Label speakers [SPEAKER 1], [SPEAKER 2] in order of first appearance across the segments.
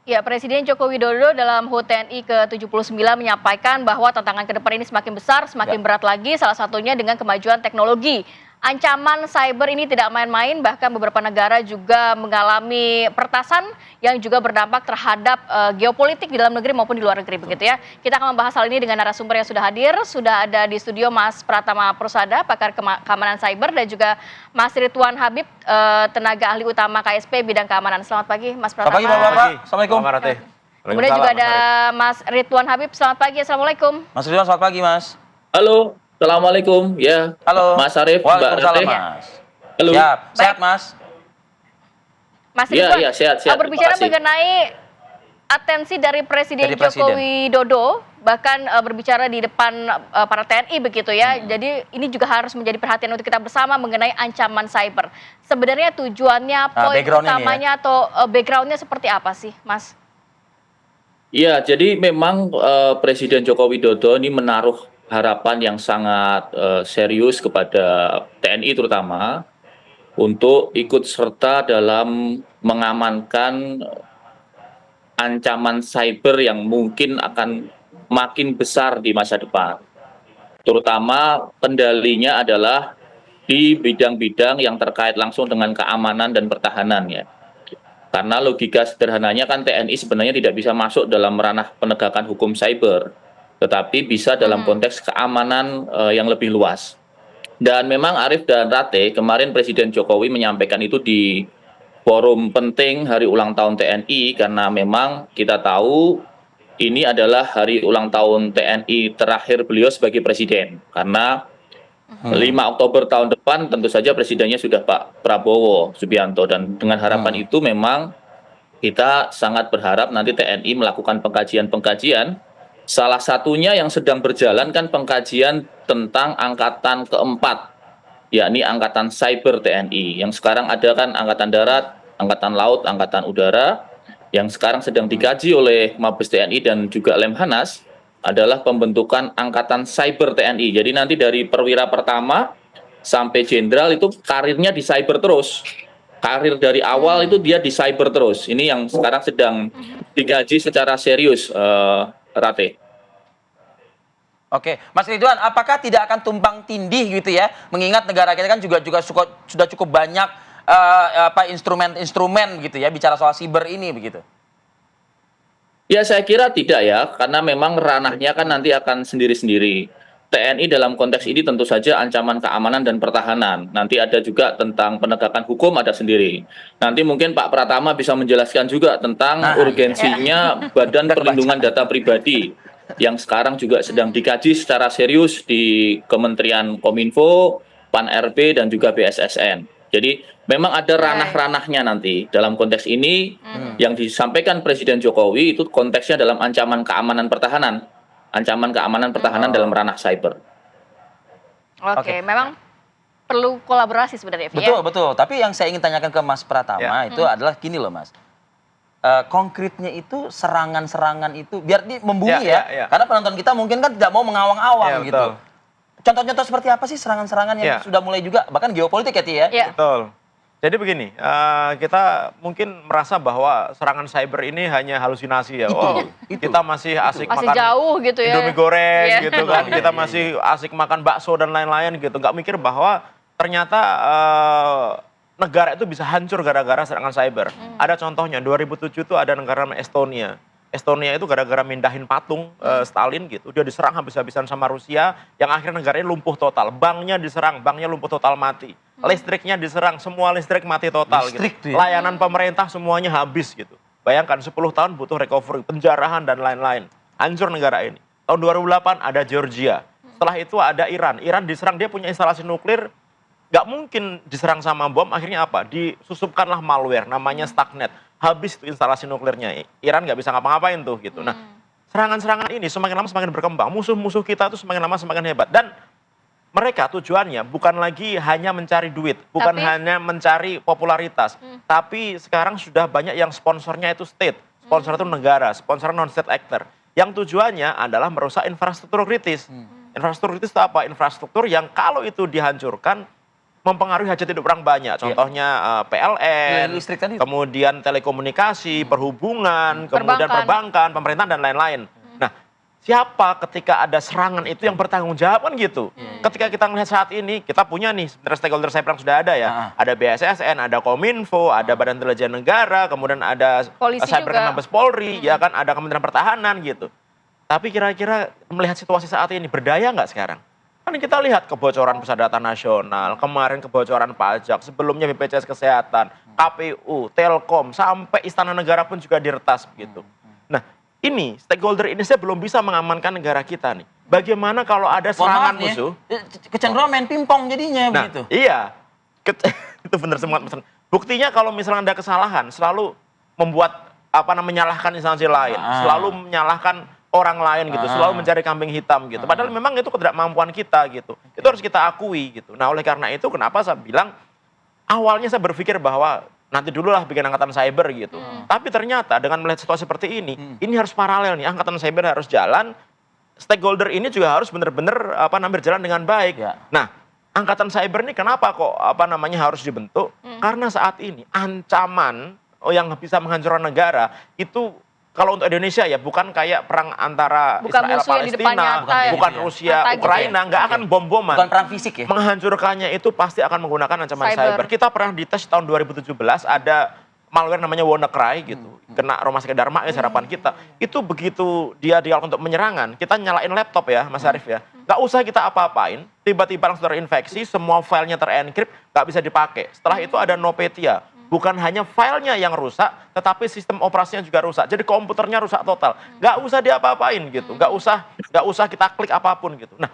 [SPEAKER 1] Ya, Presiden Joko Widodo dalam HUT TNI ke-79 menyampaikan bahwa tantangan ke depan ini semakin besar, semakin
[SPEAKER 2] Ya.
[SPEAKER 1] berat lagi, salah satunya dengan kemajuan teknologi. Ancaman cyber ini tidak main-main, bahkan beberapa negara juga mengalami pertasan yang juga berdampak terhadap geopolitik di dalam negeri maupun di luar negeri, begitu ya. Kita akan membahas hal ini dengan narasumber yang sudah hadir, sudah ada di studio Mas Pratama Prusada, pakar keamanan cyber, dan juga Mas Ridwan Habib, tenaga ahli utama KSP bidang keamanan. Selamat pagi, Mas
[SPEAKER 2] Selamat
[SPEAKER 1] Pratama.
[SPEAKER 2] pagi Bapak-Bapak. Assalamualaikum.
[SPEAKER 1] Kemudian juga ada Mas Ridwan Habib. Selamat pagi, Assalamualaikum.
[SPEAKER 2] Mas Ridwan, selamat pagi Mas.
[SPEAKER 3] Halo, Assalamualaikum. Ya,
[SPEAKER 2] Halo.
[SPEAKER 3] Mas Arief, Mbak
[SPEAKER 2] Waalaikumsalam
[SPEAKER 3] Ratih.
[SPEAKER 2] Mas.
[SPEAKER 3] Halo.
[SPEAKER 2] Siap,
[SPEAKER 1] Baik.
[SPEAKER 2] sehat Mas.
[SPEAKER 1] Mas
[SPEAKER 3] Iya,
[SPEAKER 1] Ridwan,
[SPEAKER 3] iya, sehat.
[SPEAKER 1] berbicara
[SPEAKER 3] Terima kasih.
[SPEAKER 1] mengenai atensi dari Presiden
[SPEAKER 2] Dari
[SPEAKER 1] Joko
[SPEAKER 2] Presiden.
[SPEAKER 1] Widodo, bahkan berbicara di depan para TNI begitu ya. Jadi ini juga harus menjadi perhatian untuk kita bersama mengenai ancaman cyber. Sebenarnya tujuannya, poin
[SPEAKER 2] background-nya nih
[SPEAKER 1] utamanya atau background-nya seperti apa sih, Mas?
[SPEAKER 3] Iya, jadi memang Presiden Joko Widodo ini menaruh harapan yang sangat serius kepada TNI terutama untuk ikut serta dalam mengamankan ancaman cyber yang mungkin akan makin besar di masa depan. Terutama kendalinya adalah di bidang-bidang yang terkait langsung dengan keamanan dan pertahanan ya. Karena logika sederhananya kan TNI sebenarnya tidak bisa masuk dalam ranah penegakan hukum cyber, tetapi bisa dalam konteks keamanan yang lebih luas. Dan memang Arief dan Rate, kemarin Presiden Jokowi menyampaikan itu di forum penting hari ulang tahun TNI, karena memang kita tahu ini adalah hari ulang tahun TNI terakhir beliau sebagai presiden. Karena 5 Oktober tahun depan tentu saja presidennya sudah Pak Prabowo Subianto, dan dengan harapan itu memang kita sangat berharap nanti TNI melakukan pengkajian-pengkajian. Salah satunya yang sedang berjalan kan pengkajian tentang angkatan keempat, yakni angkatan cyber TNI. Yang sekarang ada kan angkatan darat, angkatan laut, angkatan udara. Yang sekarang sedang dikaji oleh Mabes TNI dan juga Lemhanas adalah pembentukan angkatan cyber TNI. Jadi nanti dari perwira pertama sampai jenderal itu karirnya di cyber terus. Karir dari awal itu dia di cyber terus. Ini yang sekarang sedang dikaji secara serius, Rate.
[SPEAKER 2] Oke, Mas Ridwan, apakah tidak akan tumpang tindih gitu ya? Mengingat negara kita kan sudah cukup banyak instrumen-instrumen gitu ya, bicara soal siber ini begitu.
[SPEAKER 3] Ya, saya kira tidak ya, karena memang ranahnya kan nanti akan sendiri-sendiri. TNI dalam konteks ini tentu saja ancaman keamanan dan pertahanan. Nanti ada juga tentang penegakan hukum ada sendiri. Nanti mungkin Pak Pratama bisa menjelaskan juga tentang urgensinya Badan Perlindungan Data Pribadi yang sekarang juga sedang dikaji secara serius di Kementerian Kominfo, Pan-RB, dan juga BSSN. Jadi memang ada ranah-ranahnya nanti dalam konteks ini. Yang disampaikan Presiden Jokowi itu konteksnya dalam ancaman keamanan pertahanan. Ancaman keamanan pertahanan dalam ranah cyber.
[SPEAKER 1] Oke, memang perlu kolaborasi sebenarnya, Vi,
[SPEAKER 2] Betul,
[SPEAKER 1] ya?
[SPEAKER 2] betul. Tapi yang saya ingin tanyakan ke Mas Pratama itu adalah gini loh Mas. Konkretnya itu serangan-serangan itu biar dia membumi ya. Karena penonton kita mungkin kan tidak mau mengawang-awang gitu. Contoh-contoh seperti apa sih serangan-serangan yang sudah mulai juga bahkan geopolitik ya Ti ya?
[SPEAKER 1] Ya.
[SPEAKER 4] Betul. Jadi begini, kita mungkin merasa bahwa serangan cyber ini hanya halusinasi ya. Kita masih asik
[SPEAKER 1] Masih
[SPEAKER 4] makan
[SPEAKER 1] jauh gitu ya.
[SPEAKER 4] Indomie goreng
[SPEAKER 1] Iya.
[SPEAKER 4] gitu kan. Kita masih asik makan bakso dan lain-lain gitu. Nggak mikir bahwa ternyata negara itu bisa hancur gara-gara serangan cyber. Ada contohnya, 2007 itu ada negara namanya Estonia. Estonia itu gara-gara mindahin patung Stalin gitu. Dia diserang habis-habisan sama Rusia, yang akhirnya negaranya lumpuh total. Banknya diserang, banknya lumpuh total mati. Listriknya diserang, semua listrik mati total gitu. Layanan pemerintah semuanya habis gitu. Bayangkan 10 tahun butuh recovery, penjarahan dan lain-lain. Hancur negara ini. Tahun 2008 ada Georgia. Setelah itu ada Iran. Iran diserang, dia punya instalasi nuklir. Gak mungkin diserang sama bom, akhirnya apa? Disusupkanlah malware, namanya Stuxnet. Habis itu instalasi nuklirnya. Iran nggak bisa ngapa-ngapain tuh gitu. Nah, serangan-serangan ini semakin lama semakin berkembang. Musuh-musuh kita tuh semakin lama semakin hebat. Dan mereka tujuannya bukan lagi hanya mencari duit, bukan hanya mencari popularitas. Tapi sekarang sudah banyak yang sponsornya itu state. Sponsor itu negara, sponsor non-state actor. Yang tujuannya adalah merusak infrastruktur kritis. Infrastruktur kritis itu apa? Infrastruktur yang kalau itu dihancurkan, mempengaruhi hajat hidup orang banyak. Contohnya PLN,
[SPEAKER 2] listrik tadi.
[SPEAKER 4] kemudian telekomunikasi, perhubungan, kemudian perbankan, pemerintahan dan lain-lain. Nah, siapa ketika ada serangan itu yang bertanggung jawab kan gitu. Ketika kita melihat saat ini, kita punya nih sebenarnya stakeholder cyber yang sudah ada ya. Ada BSSN, ada Kominfo, ada Badan Intelijen Negara, kemudian ada Cyber Mabes Polri, ya kan, ada Kementerian Pertahanan gitu. Tapi kira-kira melihat situasi saat ini berdaya nggak sekarang? Kan kita lihat kebocoran pusat data nasional, kemarin kebocoran pajak, sebelumnya BPJS Kesehatan, KPU, Telkom, sampai Istana Negara pun juga diretas begitu. Nah, ini stakeholder ini saya belum bisa mengamankan negara kita nih. Bagaimana kalau ada serangan musuh?
[SPEAKER 2] Kecenderungan main pingpong jadinya begitu.
[SPEAKER 4] Iya, itu benar semua. Buktinya kalau misalnya ada kesalahan, selalu membuat menyalahkan instansi lain, selalu menyalahkan orang lain gitu, selalu mencari kambing hitam gitu. Padahal memang itu ketidakmampuan kita gitu. Itu harus kita akui gitu. Nah, oleh karena itu kenapa saya bilang awalnya saya berpikir bahwa nanti dulu lah bikin angkatan cyber gitu. Tapi ternyata dengan melihat situasi seperti ini harus paralel nih. Angkatan cyber harus jalan, stakeholder ini juga harus benar-benar berjalan dengan baik. Nah, angkatan cyber ini kenapa kok harus dibentuk? Karena saat ini ancaman yang bisa menghancurkan negara itu kalau untuk Indonesia ya bukan kayak perang antara Israel Palestina, bukan Rusia Ukraina, nggak akan bom-boman.
[SPEAKER 2] Bukan perang fisik ya.
[SPEAKER 4] Menghancurkannya itu pasti akan menggunakan ancaman cyber. Kita pernah dites tahun 2017 ada malware namanya WannaCry gitu. Kena Rumah Sakit Dharma ya harapan kita. Itu begitu dia dialog untuk menyerangan, kita nyalain laptop ya Mas Arief ya. Nggak usah kita apa-apain, tiba-tiba langsung terinfeksi, semua filenya terenkrip, nggak bisa dipakai. Setelah itu ada NotPetya. Bukan hanya filenya yang rusak, tetapi sistem operasinya juga rusak. Jadi komputernya rusak total. Nggak usah diapa-apain gitu. Nggak usah kita klik apapun gitu. Nah,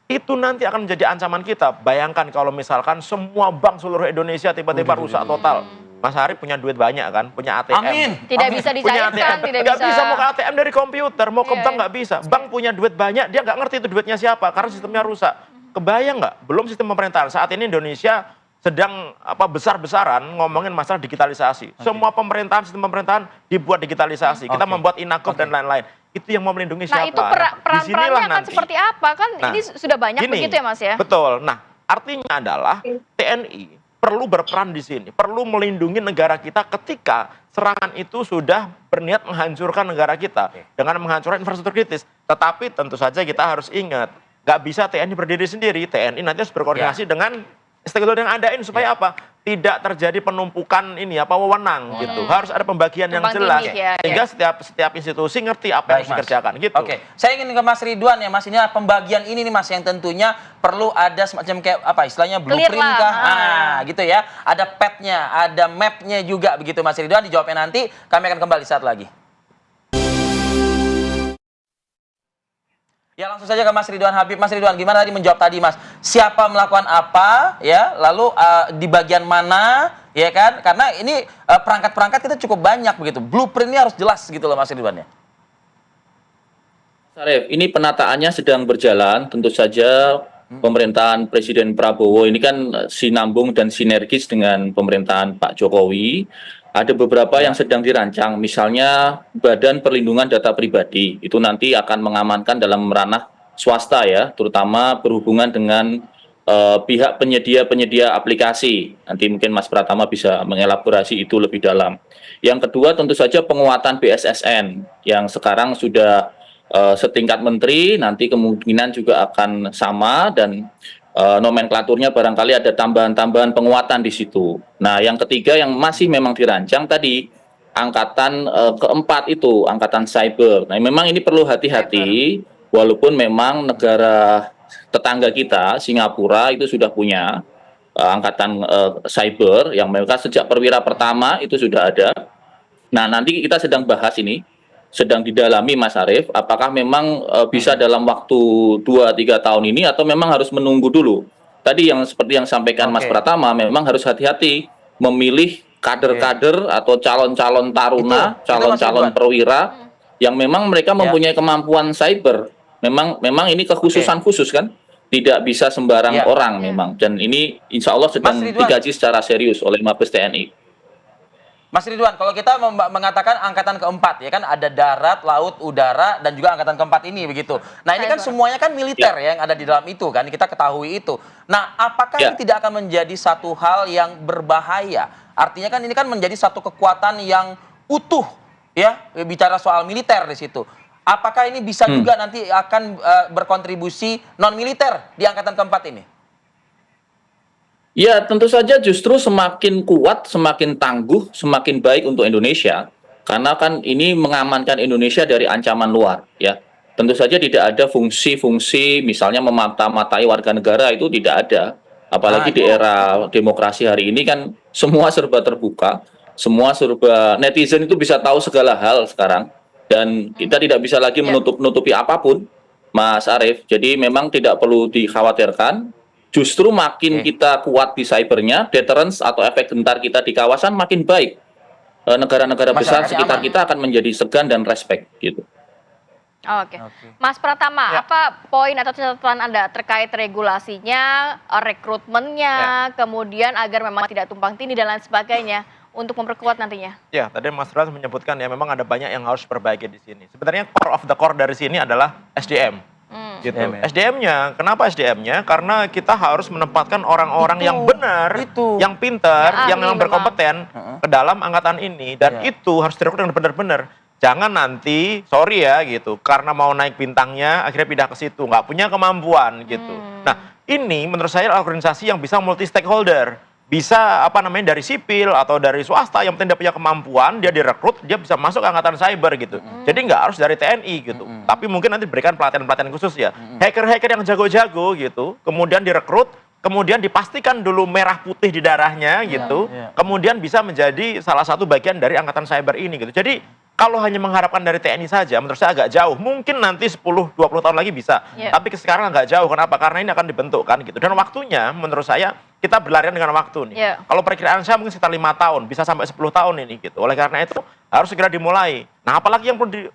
[SPEAKER 4] itu nanti akan menjadi ancaman kita. Bayangkan kalau misalkan semua bank seluruh Indonesia tiba-tiba rusak total. Mas Arief punya duit banyak kan, punya ATM.
[SPEAKER 2] Amin.
[SPEAKER 1] Tidak bisa dicairkan, tidak bisa.
[SPEAKER 4] Nggak bisa mau ke ATM dari komputer, mau ke bank nggak bisa. Bank punya duit banyak, dia nggak ngerti itu duitnya siapa karena sistemnya rusak. Kebayang nggak? Belum sistem pemerintahan. Saat ini Indonesia sedang besar-besaran ngomongin masalah digitalisasi. Semua pemerintahan, sistem pemerintahan dibuat digitalisasi. Kita membuat Inakuf dan lain-lain. Itu yang mau melindungi siapa?
[SPEAKER 1] Nah, itu peran-perannya akan seperti apa? Kan ini sudah banyak begitu ya Mas ya?
[SPEAKER 4] Betul. Nah, artinya adalah TNI perlu berperan di sini. Perlu melindungi negara kita ketika serangan itu sudah berniat menghancurkan negara kita. Dengan menghancurkan infrastruktur kritis. Tetapi tentu saja kita harus ingat, nggak bisa TNI berdiri sendiri. TNI nanti harus berkoordinasi dengan stakeholder yang adain supaya apa? Tidak terjadi penumpukan wewenang gitu. Harus ada pembagian yang jelas sehingga setiap institusi ngerti apa yang harus dikerjakan gitu.
[SPEAKER 2] Oke, saya ingin ke Mas Ridwan ya Mas, ini pembagian ini nih Mas yang tentunya perlu ada semacam kayak istilahnya blueprint kah? Nah, gitu ya. Ada petnya, ada mapnya juga begitu Mas Ridwan, dijawabnya nanti. Kami akan kembali saat lagi. Ya langsung saja ke Mas Ridwan Habib. Mas Ridwan, gimana tadi menjawab tadi Mas? Siapa melakukan apa ya? Lalu di bagian mana ya kan? Karena ini perangkat-perangkat kita cukup banyak begitu. Blueprintnya harus jelas gitu loh Mas Ridwan ya.
[SPEAKER 3] Mas Arief, ini penataannya sedang berjalan. Tentu saja pemerintahan Presiden Prabowo ini kan sinambung dan sinergis dengan pemerintahan Pak Jokowi. Ada beberapa yang sedang dirancang, misalnya Badan Perlindungan Data Pribadi, itu nanti akan mengamankan dalam ranah swasta ya, terutama berhubungan dengan pihak penyedia aplikasi. Nanti mungkin Mas Pratama bisa mengelaborasi itu lebih dalam. Yang kedua tentu saja penguatan BSSN, yang sekarang sudah setingkat menteri, nanti kemungkinan juga akan sama dan nomenklaturnya barangkali ada tambahan-tambahan penguatan di situ. Nah, yang ketiga yang masih memang dirancang tadi, angkatan keempat itu, angkatan cyber. Nah, memang ini perlu hati-hati, walaupun memang negara tetangga kita, Singapura, itu sudah punya angkatan cyber, yang mereka sejak perwira pertama itu sudah ada. Nah, nanti kita sedang bahas ini, sedang didalami Mas Arief, apakah memang bisa dalam waktu 2-3 tahun ini atau memang harus menunggu dulu. Tadi yang seperti yang sampaikan Mas Pratama, memang harus hati-hati memilih kader-kader atau calon-calon taruna, calon-calon perwira yang memang mereka mempunyai kemampuan cyber. Memang ini kekhususan khusus kan, tidak bisa sembarang orang memang. Dan ini insya Allah sedang digaji secara serius oleh Mabes TNI.
[SPEAKER 2] Mas Ridwan, kalau kita mengatakan angkatan keempat ya kan ada darat, laut, udara dan juga angkatan keempat ini begitu. Nah ini kan semuanya kan militer ya yang ada di dalam itu kan kita ketahui itu. Nah apakah ini tidak akan menjadi satu hal yang berbahaya? Artinya kan ini kan menjadi satu kekuatan yang utuh ya bicara soal militer di situ. Apakah ini bisa juga nanti akan berkontribusi non militer di angkatan keempat ini?
[SPEAKER 3] Ya, tentu saja justru semakin kuat, semakin tangguh, semakin baik untuk Indonesia. Karena kan ini mengamankan Indonesia dari ancaman luar, ya. Tentu saja tidak ada fungsi-fungsi misalnya memata-matai warga negara itu tidak ada. Apalagi di era demokrasi hari ini kan semua serba terbuka, semua serba netizen itu bisa tahu segala hal sekarang. Dan kita tidak bisa lagi menutupi apapun, Mas Arief. Jadi memang tidak perlu dikhawatirkan. Justru makin kita kuat di cybernya, deterrence atau efek gentar kita di kawasan makin baik. Negara-negara besar sekitar kita akan menjadi segan dan respect gitu.
[SPEAKER 1] Oke. Mas Pratama, apa poin atau catatan Anda terkait regulasinya, rekrutmennya, kemudian agar memang tidak tumpang tindih dan lain sebagainya untuk memperkuat nantinya?
[SPEAKER 4] Ya, tadi Mas Ras menyebutkan ya memang ada banyak yang harus diperbaiki di sini. Sebenarnya core of the core dari sini adalah SDM. Gitu. SDM-nya, kenapa SDM-nya? Karena kita harus menempatkan orang-orang yang benar, yang pintar, yang memang berkompeten ke dalam angkatan ini, dan itu harus direkrut dengan benar-benar. Jangan nanti, sorry ya gitu, karena mau naik bintangnya akhirnya pindah ke situ, nggak punya kemampuan gitu. Nah, ini menurut saya organisasi yang bisa multi stakeholder. Bisa apa namanya dari sipil atau dari swasta yang penting dia punya kemampuan, dia direkrut, dia bisa masuk ke angkatan cyber gitu. Jadi nggak harus dari TNI gitu. Tapi mungkin nanti diberikan pelatihan-pelatihan khusus ya. Hacker-hacker yang jago-jago gitu, kemudian direkrut, kemudian dipastikan dulu merah putih di darahnya gitu. Kemudian bisa menjadi salah satu bagian dari angkatan cyber ini gitu. Jadi kalau hanya mengharapkan dari TNI saja, menurut saya agak jauh. Mungkin nanti 10-20 tahun lagi bisa. Tapi sekarang agak jauh. Kenapa? Karena ini akan dibentukkan gitu. Dan waktunya menurut saya kita berlarian dengan waktu nih. Kalau perkiraan saya mungkin sekitar 5 tahun, bisa sampai 10 tahun ini gitu. Oleh karena itu harus segera dimulai. Nah, apalagi yang perlu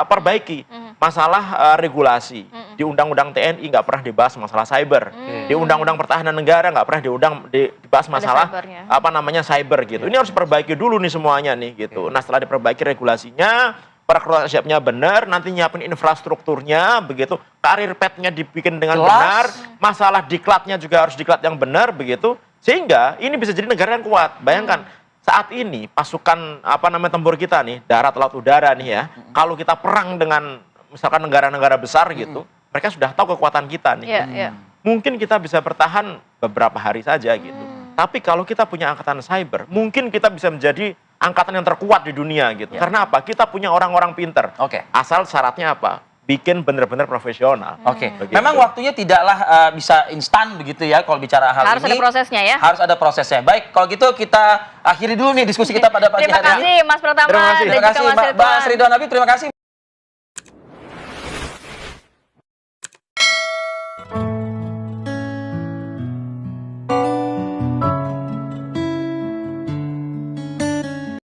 [SPEAKER 4] perbaiki masalah regulasi. Di Undang-Undang TNI nggak pernah dibahas masalah cyber. Di Undang-Undang Pertahanan Negara nggak pernah dibahas masalah apa namanya cyber gitu. Ini harus perbaiki dulu nih semuanya nih gitu. Nah, setelah diperbaiki regulasinya, perekrutan siapnya benar, nanti nyiapin infrastrukturnya begitu, karir path-nya dibikin dengan benar, masalah diklatnya juga harus diklat yang benar begitu, sehingga ini bisa jadi negara yang kuat. Bayangkan saat ini pasukan apa namanya tempur kita nih, darat, laut, udara nih ya, kalau kita perang dengan misalkan negara-negara besar gitu, mereka sudah tahu kekuatan kita nih. Mungkin kita bisa bertahan beberapa hari saja gitu. Tapi kalau kita punya angkatan cyber, mungkin kita bisa menjadi angkatan yang terkuat di dunia gitu. Karena apa? Kita punya orang-orang pinter. Asal syaratnya apa? Bikin benar-benar profesional.
[SPEAKER 2] Memang waktunya tidaklah bisa instan begitu ya kalau bicara hal ini.
[SPEAKER 1] Harus ada prosesnya ya.
[SPEAKER 2] Harus ada prosesnya. Baik, kalau gitu kita akhiri dulu nih diskusi kita pada pagi hari ini.
[SPEAKER 1] Terima kasih Mas Pratama.
[SPEAKER 2] Terima kasih Mas Ridwan Habib, terima kasih.